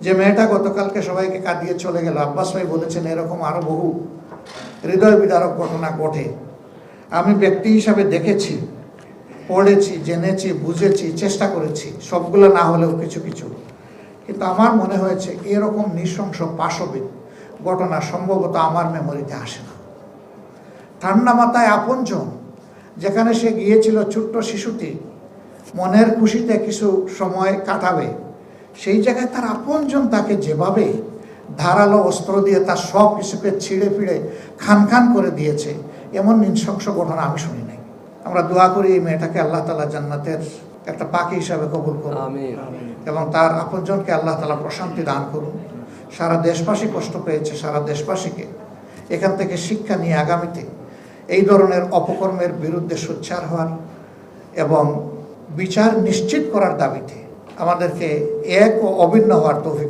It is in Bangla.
যে মেয়েটা গতকালকে সবাইকে কাঁদিয়ে চলে গেল, আব্বাস ভাই বলেছেন এরকম আরো বহু হৃদয় বিদারক ঘটনা ঘটে। আমি ব্যক্তি হিসাবে দেখেছি, পড়েছি, জেনেছি, বুঝেছি, চেষ্টা করেছি, সবগুলো না হলেও কিছু কিছু। কিন্তু আমার মনে হয়েছে এরকম নৃশংস পাশবিক ঘটনা সম্ভবত আমার মেমোরিতে আসে না। ঠান্ডা মাথায় আপনজন, যেখানে সে গিয়েছিল ছোট্ট শিশুটি মনের খুশিতে কিছু সময় কাটাবে, সেই জায়গায় তার আপনজন তাকে যেভাবে ধারালো অস্ত্র দিয়ে তার সব কিছুকে ছিঁড়ে ফিড়ে খান খান করে দিয়েছে, এমন নৃশংস ঘটনা আমি শুনি নাই। আমরা দোয়া করি এই মেয়েটাকে আল্লাহ তাআলা জান্নাতের একটা পাখি হিসাবে কবুল করুন এবং তার আপনজনকে আল্লাহ তাআলা প্রশান্তি দান করুন। সারা দেশবাসী কষ্ট পেয়েছে, সারা দেশবাসীকে এখান থেকে শিক্ষা নিয়ে আগামীতে এই ধরনের অপকর্মের বিরুদ্ধে সোচ্চার হওয়ার এবং বিচার নিশ্চিত করার দাবিতে আমাদেরকে এক ও অভিন্ন হওয়ার তৌফিক